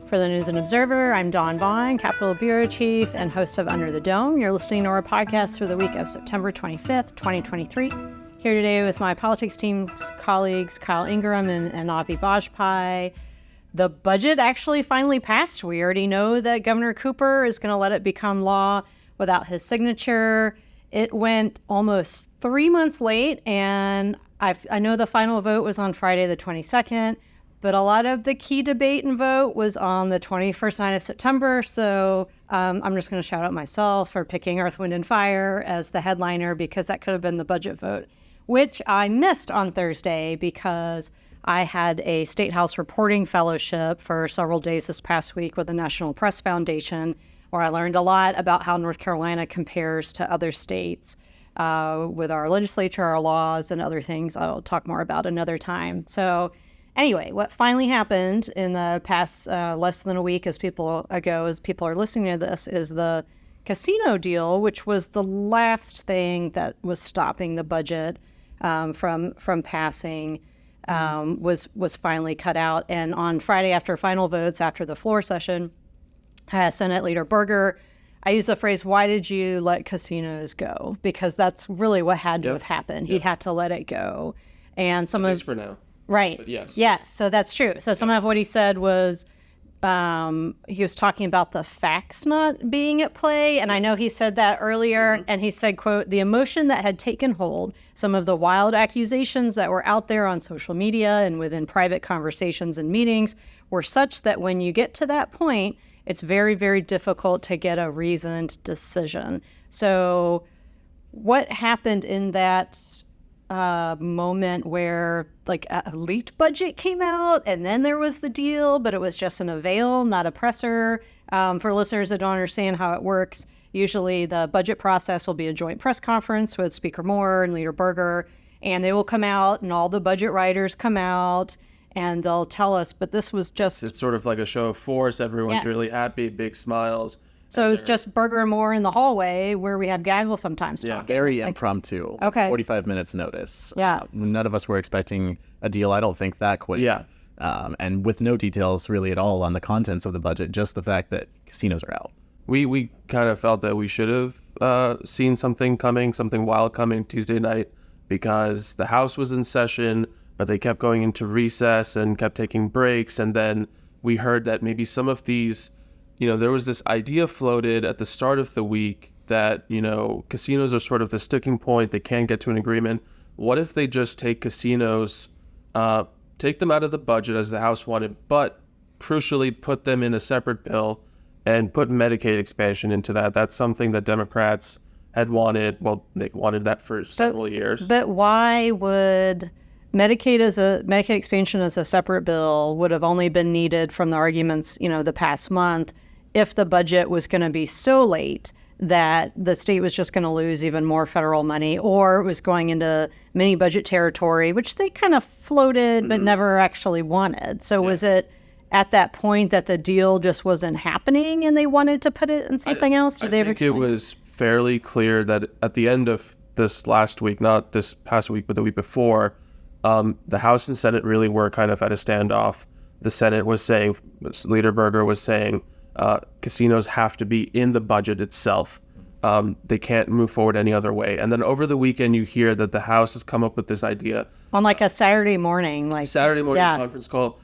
For the News and Observer, I'm Dawn Vaughan, Capitol Bureau Chief and host of Under the Dome. You're listening to our podcast for the week of September 25th, 2023. Here today with my politics team's colleagues, Kyle Ingram and Avi Bajpai. The budget actually finally passed. We already know that Governor Cooper is going to let it become law without his signature. It went almost 3 months late, and I know the final vote was on Friday the 22nd, but a lot of the key debate and vote was on the 21st night of September. So I'm just going to shout out myself for picking Earth, Wind, and Fire as the headliner, because that could have been the budget vote, which I missed on Thursday because I had a State House reporting fellowship for several days this past week with the National Press Foundation, where I learned a lot about how North Carolina compares to other states with our legislature, our laws, and other things I'll talk more about another time. So anyway, what finally happened in the past less than a week as people are listening to this, is the casino deal, which was the last thing that was stopping the budget from passing, was finally cut out. And on Friday, after final votes, after the floor session, Senate Leader Berger, I use the phrase, "Why did you let casinos go?" Because that's really what had to have happened. He had to let it go. And at least for now. Right. But yes. Yes. So that's true. So some of what he said was he was talking about the facts not being at play. And I know he said that earlier. And he said, quote, "The emotion that had taken hold, some of the wild accusations that were out there on social media and within private conversations and meetings were such that when you get to that point, it's very, very difficult to get a reasoned decision." So what happened in that moment where like a leaked budget came out and then there was the deal, but it was just an avail, not a presser? For listeners that don't understand how it works, usually the budget process will be a joint press conference with Speaker Moore and Leader Berger, and they will come out and all the budget writers come out and they'll tell us, but this was just... It's sort of like a show of force. Everyone's really happy, big smiles. So it was just Berger and Moore in the hallway where we have gaggle sometimes talking. Very impromptu. Okay. 45 minutes notice. Yeah. None of us were expecting a deal, I don't think, that quick. Yeah. And with no details really at all on the contents of the budget, just the fact that casinos are out. We kind of felt that we should have seen something wild coming Tuesday night, because the House was in session, but they kept going into recess and kept taking breaks. And then we heard that maybe some of these, there was this idea floated at the start of the week that, casinos are sort of the sticking point. They can't get to an agreement. What if they just take casinos, take them out of the budget as the House wanted, but crucially put them in a separate bill and put Medicaid expansion into that? That's something that Democrats had wanted. Well, they've wanted that for several years. But why would... Medicaid expansion as a separate bill would have only been needed from the arguments, the past month, if the budget was going to be so late that the state was just going to lose even more federal money, or it was going into mini budget territory, which they kind of floated but never actually wanted. So was it at that point that the deal just wasn't happening and they wanted to put it in something else? I think it was fairly clear that at the end of this last week, not this past week, but the week before, the House and Senate really were kind of at a standoff. The Senate was saying, Leader Berger was saying, casinos have to be in the budget itself. They can't move forward any other way. And then over the weekend, you hear that the House has come up with this idea. On like a Saturday morning. Conference call.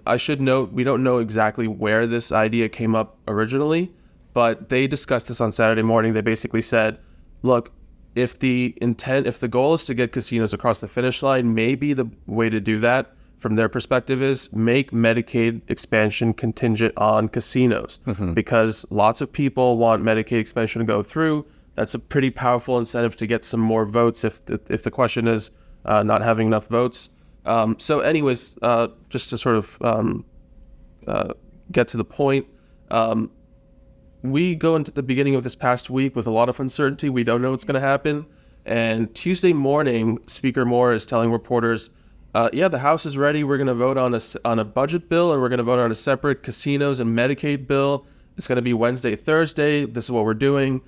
I should note, we don't know exactly where this idea came up originally, but they discussed this on Saturday morning. They basically said, look, if the goal is to get casinos across the finish line, maybe the way to do that from their perspective is make Medicaid expansion contingent on casinos, because lots of people want Medicaid expansion to go through. That's a pretty powerful incentive to get some more votes if the question is not having enough votes. So anyways, just to sort of get to the point, we go into the beginning of this past week with a lot of uncertainty. We don't know what's going to happen. And Tuesday morning, Speaker Moore is telling reporters, the House is ready. We're going to vote on a budget bill, and we're going to vote on a separate casinos and Medicaid bill. It's going to be Wednesday, Thursday. This is what we're doing.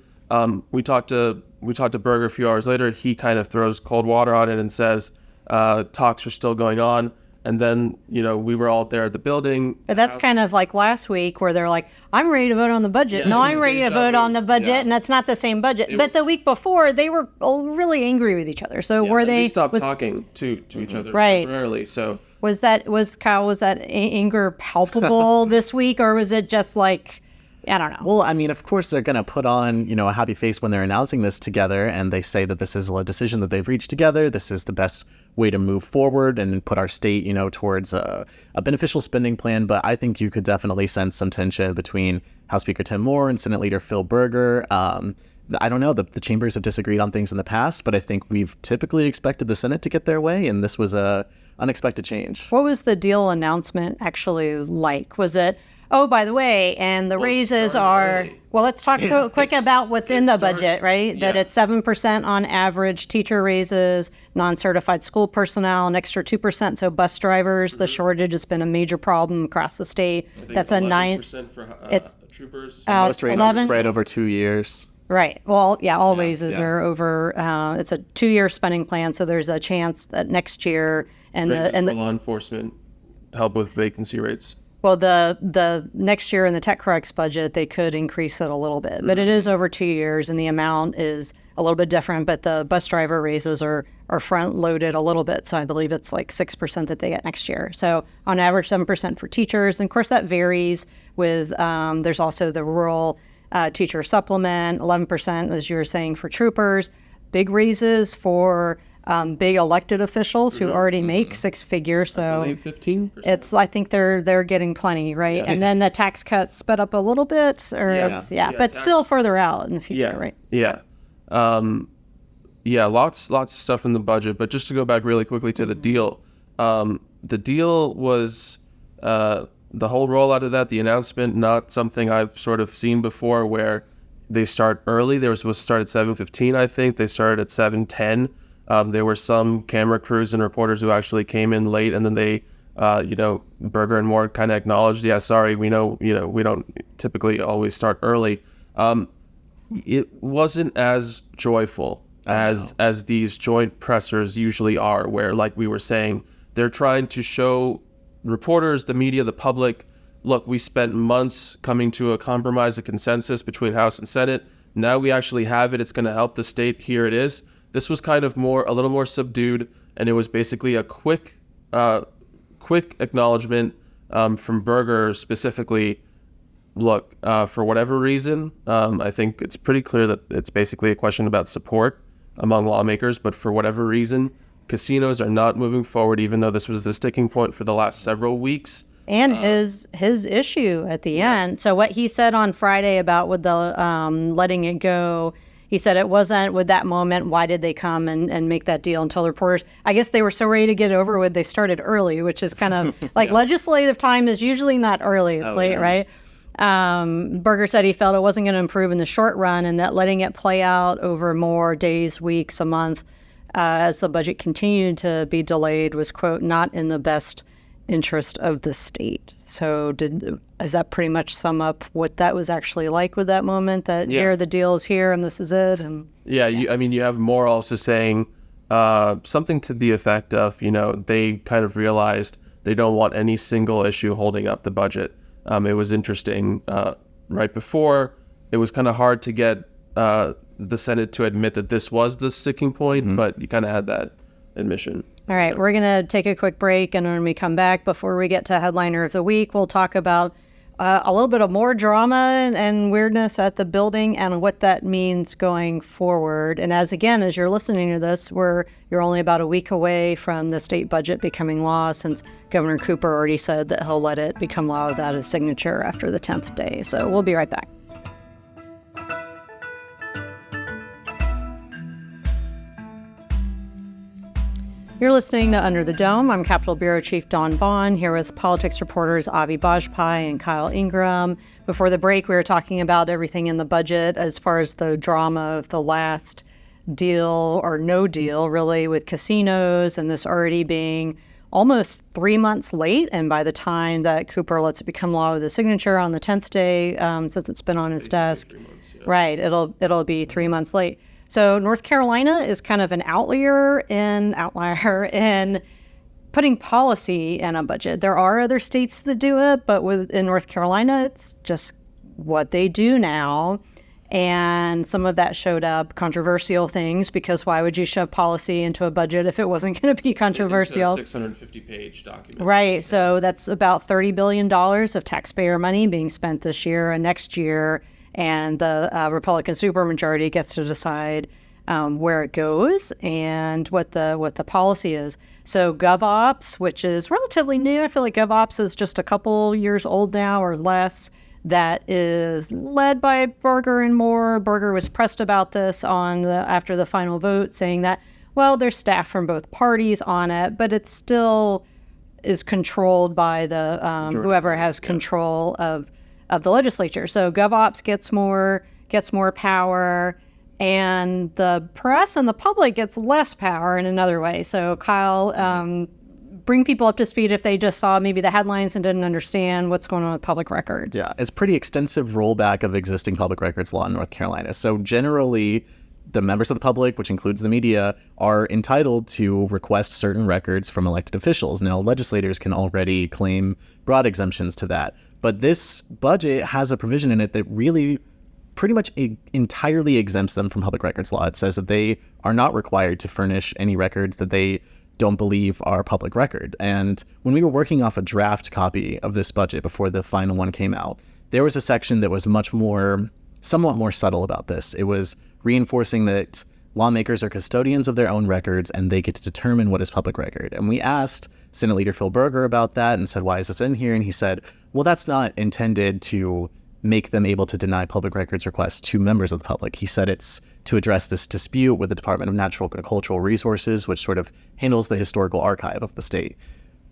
We talked to Berger a few hours later. He kind of throws cold water on it and says talks are still going on. And then, we were all there at the building. But that's kind of like last week where they're like, I'm ready to vote on the budget. No, I'm ready to vote on the budget. And that's not the same budget. But the week before, they were all really angry with each other. So were they stopped talking to each other right. temporarily. So was that anger palpable this week, or was it just like, I don't know? Well, I mean, of course, they're going to put on, a happy face when they're announcing this together, and they say that this is a decision that they've reached together. This is the best way to move forward and put our state, towards a beneficial spending plan. But I think you could definitely sense some tension between House Speaker Tim Moore and Senate Leader Phil Berger. I don't know. The chambers have disagreed on things in the past, but I think we've typically expected the Senate to get their way, and this was a unexpected change. What was the deal announcement actually like? Was it, oh, by the way, and the raises are, early. Well, let's talk quick about what's in the budget, right? Yeah. That it's 7% on average teacher raises, non-certified school personnel, an extra 2%. So bus drivers, the shortage has been a major problem across the state. That's a 9% for troopers. Most raises spread over 2 years. Right. Well, yeah, all raises are over. It's a 2-year spending plan, so there's a chance that next year and the law enforcement help with vacancy rates. Well, the next year in the Tech Corrects budget, they could increase it a little bit, but it is over 2 years, and the amount is a little bit different. But the bus driver raises are front loaded a little bit, so I believe it's like 6% that they get next year. So on average, 7% for teachers, and of course that varies with. There's also the rural teacher supplement, 11%, as you were saying, for troopers. Big raises for big elected officials who already make six figures. So I believe 15%. I think they're getting plenty, right? Yeah. And then the tax cuts sped up a little bit, but still further out in the future, right? Yeah. Lots of stuff in the budget. But just to go back really quickly to the deal, the deal was the whole rollout of that, the announcement, not something I've sort of seen before, where they start early. They were supposed to start at 7:15, I think. They started at 7:10. There were some camera crews and reporters who actually came in late, and then they, Berger and Moore kind of acknowledged, yeah, sorry, we know, we don't typically always start early. It wasn't as joyful as these joint pressers usually are, where, like we were saying, they're trying to show reporters, the media, the public, look, we spent months coming to a compromise, a consensus between House and Senate. Now we actually have it. It's going to help the state. Here it is. This was kind of a little more subdued, and it was basically a quick acknowledgement from Berger specifically. Look, for whatever reason, I think it's pretty clear that it's basically a question about support among lawmakers, but for whatever reason, casinos are not moving forward, even though this was the sticking point for the last several weeks. And his issue at the end. So what he said on Friday about with the letting it go, he said it wasn't with that moment. Why did they come and make that deal and tell the reporters? I guess they were so ready to get it over with, they started early, which is kind of like legislative time is usually not early. It's late, right? Berger said he felt it wasn't going to improve in the short run, and that letting it play out over more days, weeks, a month, as the budget continued to be delayed was, quote, not in the best interest of the state. So does that pretty much sum up what that was actually like with that moment, that here the deal is here and this is it? And you have Moore also saying something to the effect of, they kind of realized they don't want any single issue holding up the budget. It was interesting. Right before, it was kind of hard to get the Senate to admit that this was the sticking point, but you kind of had that admission. All right, we're going to take a quick break, and when we come back, before we get to Headliner of the Week, we'll talk about a little bit of more drama and weirdness at the building and what that means going forward. And as you're listening to this, you're only about a week away from the state budget becoming law, since Governor Cooper already said that he'll let it become law without his signature after the 10th day. So we'll be right back. You're listening to Under the Dome. I'm Capitol Bureau Chief Dawn Vaughan, here with politics reporters Avi Bajpai and Kyle Ingram. Before the break, we were talking about everything in the budget as far as the drama of the last deal or no deal, really, with casinos, and this already being almost 3 months late. And by the time that Cooper lets it become law with his signature on the 10th day, since it's been on his desk, 3 months, right, it'll be 3 months late. So North Carolina is kind of an outlier in putting policy in a budget. There are other states that do it, but in North Carolina, it's just what they do now. And some of that showed up controversial things, because why would you shove policy into a budget if it wasn't going to be controversial? It's a 650-page document. Right. So that's about $30 billion of taxpayer money being spent this year and next year. And the Republican supermajority gets to decide where it goes and what the policy is. So GovOps, which is relatively new, I feel like GovOps is just a couple years old now or less, that is led by Berger and Moore. Berger was pressed about this after the final vote, saying that, well, there's staff from both parties on it, but it still is controlled by the whoever has control of the legislature. So GovOps gets more power, and the press and the public gets less power in another way. So Kyle, bring people up to speed if they just saw maybe the headlines and didn't understand what's going on with public records. Yeah, it's pretty extensive rollback of existing public records law in North Carolina. So generally, the members of the public, which includes the media, are entitled to request certain records from elected officials. Now, legislators can already claim broad exemptions to that. But this budget has a provision in it that really pretty much entirely exempts them from public records law. It says that they are not required to furnish any records that they don't believe are public record. And when we were working off a draft copy of this budget before the final one came out, there was a section that was somewhat more subtle about this. It was reinforcing that lawmakers are custodians of their own records and they get to determine what is public record. And we asked Senate Leader Phil Berger about that and said, why is this in here? And he said, well, that's not intended to make them able to deny public records requests to members of the public. He said it's to address this dispute with the Department of Natural and Cultural Resources, which sort of handles the historical archive of the state.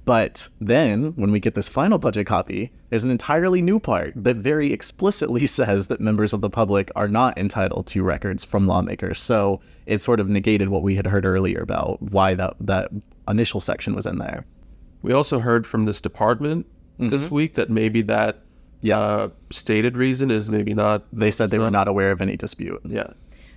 But then, when we get this final budget copy, there's an entirely new part that very explicitly says that members of the public are not entitled to records from lawmakers. So it sort of negated what we had heard earlier about why that initial section was in there. We also heard from this department this week that maybe that stated reason is maybe not. They said they were not aware of any dispute. Yeah.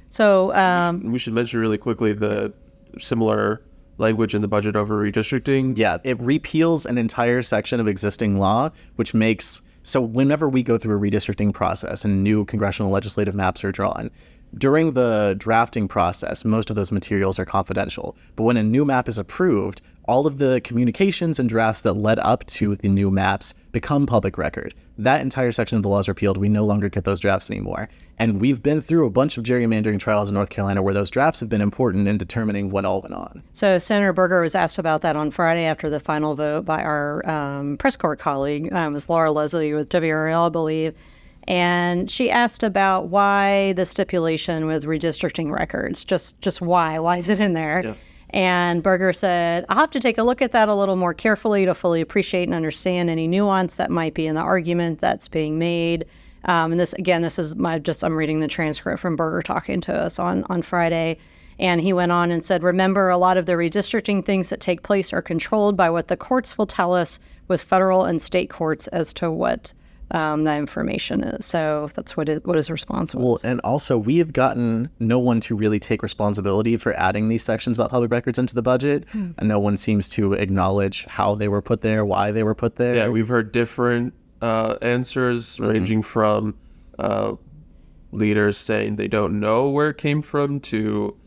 So we should mention really quickly the similar language in the budget over redistricting. Yeah, it repeals an entire section of existing law, which makes, so whenever we go through a redistricting process and new congressional legislative maps are drawn, during the drafting process, most of those materials are confidential. But when a new map is approved, all of the communications and drafts that led up to the new maps become public record. That entire section of the law is repealed. We no longer get those drafts anymore. And we've been through a bunch of gerrymandering trials in North Carolina where those drafts have been important in determining what all went on. So Senator Berger was asked about that on Friday after the final vote by our press corps colleague. It was Laura Leslie with WRL, I believe. And she asked about why the stipulation with redistricting records. Just why? Why is it in there? Yeah. And Berger said, I'll have to take a look at that a little more carefully to fully appreciate and understand any nuance that might be in the argument that's being made. And this is I'm reading the transcript from Berger talking to us on Friday. And he went on and said, remember, a lot of the redistricting things that take place are controlled by what the courts will tell us with federal and state courts as to what the information is. So that's what his response was. Well, and also we have gotten no one to really take responsibility for adding these sections about public records into the budget. And no one seems to acknowledge how they were put there, why they were put there. Yeah, we've heard different answers ranging from leaders saying they don't know where it came from to,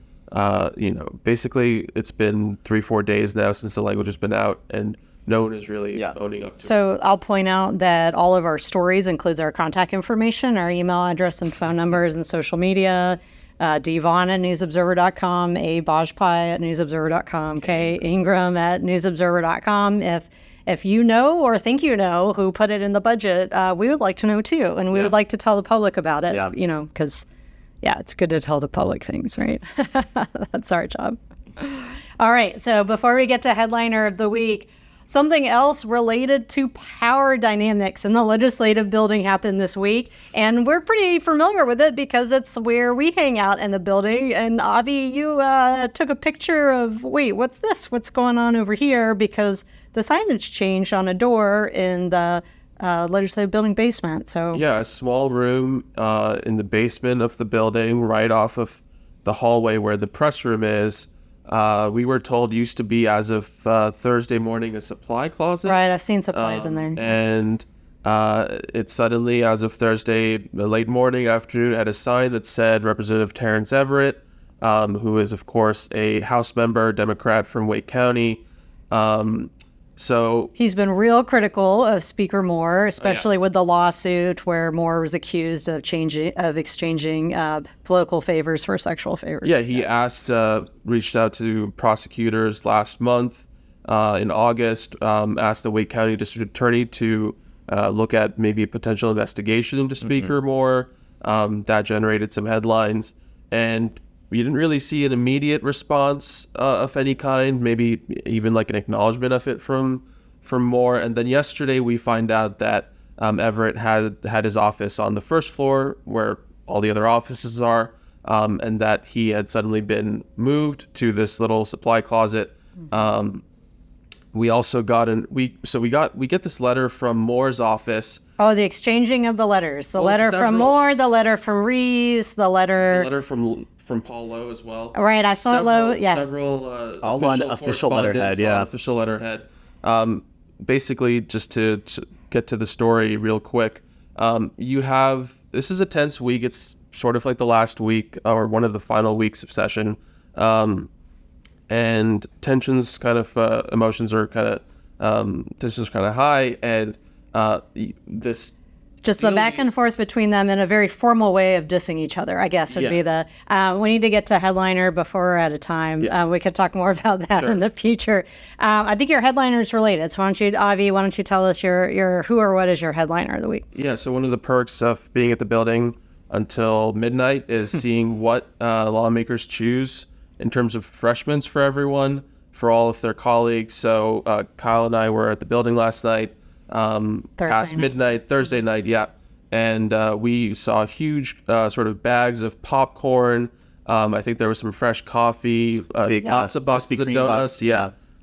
basically it's been 3-4 days now since the language has been out and no one is really owning up to it. So I'll point out that all of our stories includes our contact information, our email address and phone numbers and social media. D. Vaughan at newsobserver.com, A. Bajpai at newsobserver.com, K. Ingram at newsobserver.com. If you know or think you know who put it in the budget, we would like to know too. And we would like to tell the public about it, because, it's good to tell the public things, right? That's our job. All right. So before we get to headliner of the week, something else related to power dynamics in the legislative building happened this week, and we're pretty familiar with it because it's where we hang out in the building. And Avi, you took a picture of, what's this? What's going on over here? Because the signage changed on a door in the legislative building basement. So a small room in the basement of the building, right off of the hallway where the press room is. we were told used to be, as of Thursday morning, a supply closet. Right, I've seen supplies in there. And it suddenly, as of Thursday, late morning, afternoon, had a sign that said Representative Terrence Everett, who is, of course, a House member, Democrat from Wake County. So he's been real critical of Speaker Moore, especially with the lawsuit where Moore was accused of exchanging political favors for sexual favors. Yeah, he reached out to prosecutors last month in August, asked the Wake County District Attorney to look at maybe a potential investigation into Speaker Moore. That generated some headlines, and we didn't really see an immediate response of any kind, maybe even like an acknowledgement of it from Moore. And then yesterday we find out that Everett had his office on the first floor where all the other offices are, and that he had suddenly been moved to this little supply closet. We also got we get this letter from Moore's office. Oh, the exchanging of the letters. The letter from Moore, the letter from Reeves, the letter from Paul Lowe as well. Right, I saw it Lowe. Yeah, several all on official letterhead. Yeah, official letterhead. Basically, just to get to the story real quick, this is a tense week. It's sort of like the last week or one of the final weeks of session. And tensions emotions are kind of high, and this just the back and forth between them in a very formal way of dissing each other, I guess, would be the we need to get to headliner before we're out of time. We could talk more about that in the future. I think your headliner is related, so Avi, why don't you tell us your who or what is your headliner of the week? Yeah, so one of the perks of being at the building until midnight is seeing what lawmakers choose in terms of refreshments for everyone, for all of their colleagues. So Kyle and I were at the building last night, past midnight, Thursday night, and we saw huge sort of bags of popcorn. I think there was some fresh coffee, lots of boxes of donuts,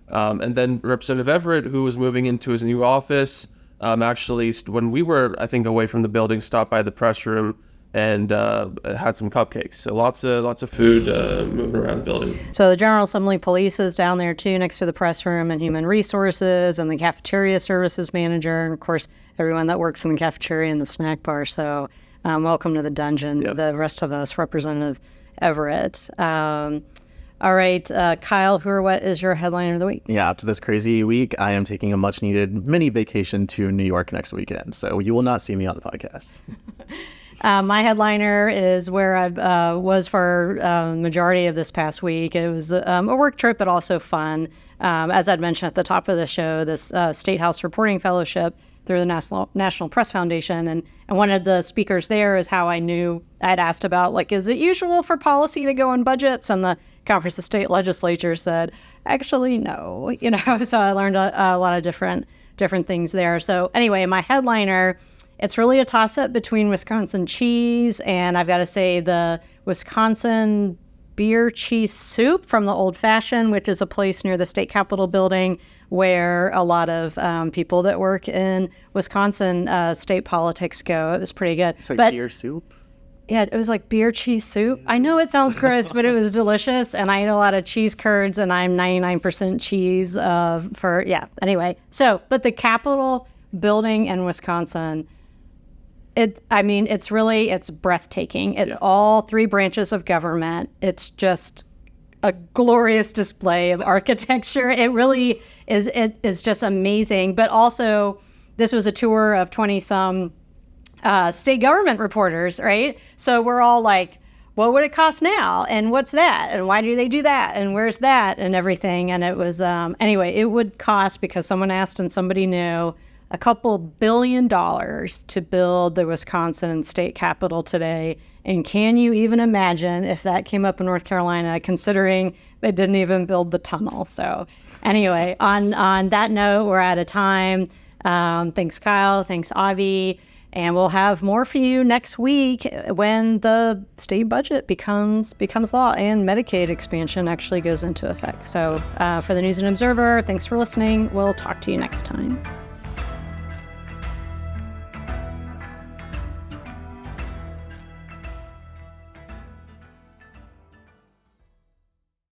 and then Representative Everett, who was moving into his new office, actually, when we were, I think, away from the building, stopped by the press room and had some cupcakes. So lots of food moving around the building. So the General Assembly Police is down there too, next to the press room, and Human Resources, and the Cafeteria Services Manager, and of course everyone that works in the cafeteria and the snack bar. So welcome to the dungeon, the rest of us, Representative Everett. All right, Kyle, who or what is your headliner of the week? Yeah, after this crazy week, I am taking a much-needed mini vacation to New York next weekend, so you will not see me on the podcast. My headliner is where I was for the majority of this past week. It was a work trip, but also fun. As I'd mentioned at the top of the show, this State House Reporting Fellowship through the National Press Foundation. And one of the speakers there is how I knew I'd asked about, like, is it usual for policy to go on budgets? And the Conference of State Legislature said, actually, no. So I learned a lot of different things there. So anyway, my headliner, it's really a toss-up between Wisconsin cheese and, I've got to say, the Wisconsin beer cheese soup from the Old Fashioned, which is a place near the state capitol building where a lot of people that work in Wisconsin state politics go. It was pretty good. It's like beer soup? Yeah, it was like beer cheese soup. I know it sounds gross, but it was delicious. And I eat a lot of cheese curds, and I'm 99% cheese anyway. So, but the Capitol building in Wisconsin, it's breathtaking. It's all three branches of government. It's just a glorious display of architecture. It really is. It is just amazing. But also, this was a tour of 20-some state government reporters, right? So we're all like, what would it cost now? And what's that? And why do they do that? And where's that? And everything. And it was, anyway, it would cost, because someone asked and somebody knew, a couple $2 billion to build the Wisconsin state capitol today. And can you even imagine if that came up in North Carolina, considering they didn't even build the tunnel? So anyway, on that note, we're out of time. Thanks, Kyle. Thanks, Avi. And we'll have more for you next week when the state budget becomes law and Medicaid expansion actually goes into effect. So for the News and Observer, thanks for listening. We'll talk to you next time.